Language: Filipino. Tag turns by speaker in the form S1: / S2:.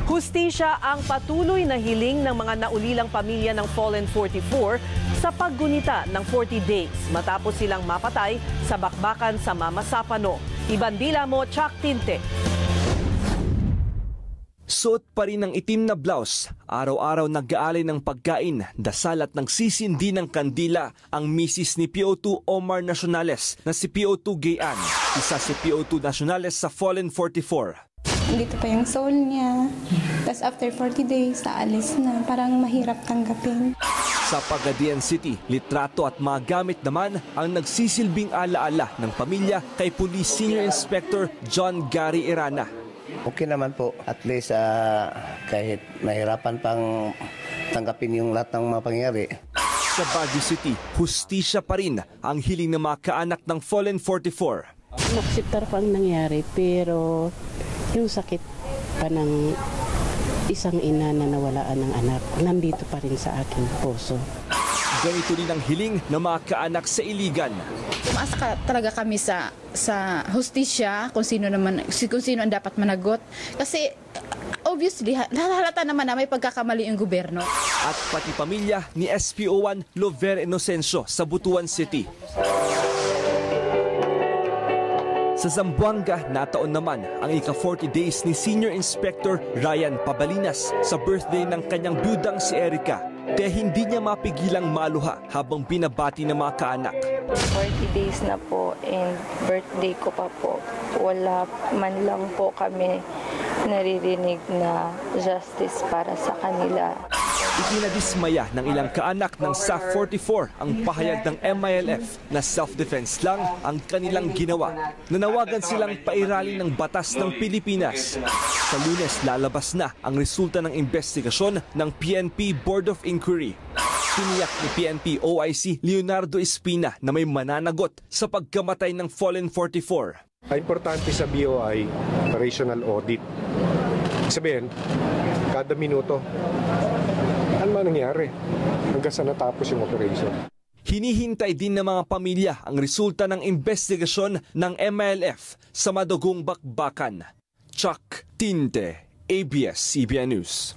S1: Hustisya ang patuloy na hiling ng mga naulilang pamilya ng Fallen 44 sa paggunita ng 40 days matapos silang mapatay sa bakbakan sa Mama Sapano. Ibandila mo, Chuck Tinte.
S2: Suot pa rin ng itim na blouse, araw-araw nag-aalay ng pagkain, dasal at nagsisindi ng kandila ang misis ni PO2 Omar Nacionales na si PO2 Gayan, isa si PO2 Nacionales sa Fallen 44.
S3: Dito pa yung soul niya, tapos after 40 days, naalis na, parang mahirap tanggapin.
S2: Sa Pagadian City, litrato at mga gamit naman ang nagsisilbing alaala ng pamilya kay Police Senior Inspector John Gary Irana.
S4: Okay naman po, at least kahit mahirapan pang tanggapin yung lahat ng mga pangyayari.
S2: Sa Baguio City, hustisya pa rin ang hiling ng mga kaanak ng Fallen 44.
S5: Naksiptar pa ang nangyari, pero yung sakit pa ng isang ina na nawalaan ng anak, nandito pa rin sa aking puso.
S2: Ganito rin ang hiling ng mga kaanak sa Iligan.
S6: Tumaas talaga kami sa hustisya kung sino ang dapat managot. Kasi obviously, halata naman na may pagkakamali yung gobyerno.
S2: At pati pamilya ni SPO1 Lover Inocencio sa Butuan City. Sa Zamboanga, nataon naman ang ika-40 days ni Senior Inspector Ryan Pabalinas sa birthday ng kanyang byudang si Erica. Kaya hindi niya mapigilang maluha habang binabati ng mga kaanak.
S7: 40 days na po and birthday ko pa po. Wala man lang po kami naririnig na justice para sa kanila.
S2: Ikinadismaya ng ilang kaanak ng SAF 44 ang pahayag ng MILF na self-defense lang ang kanilang ginawa. Nanawagan silang pairalin ng batas ng Pilipinas. Sa Lunes, lalabas na ang resulta ng investigasyon ng PNP Board of Inquiry. Tiniyak ni PNP OIC Leonardo Espina na may mananagot sa pagkamatay ng Fallen 44.
S8: Importante sa BOI, operational audit. Sabihin, kada minuto, ano man nangyari hanggang sa natapos yung operation.
S2: Hinihintay din ng mga pamilya ang resulta ng investigasyon ng MILF sa madugong bakbakan. Chuck Tinte, ABS-CBN News.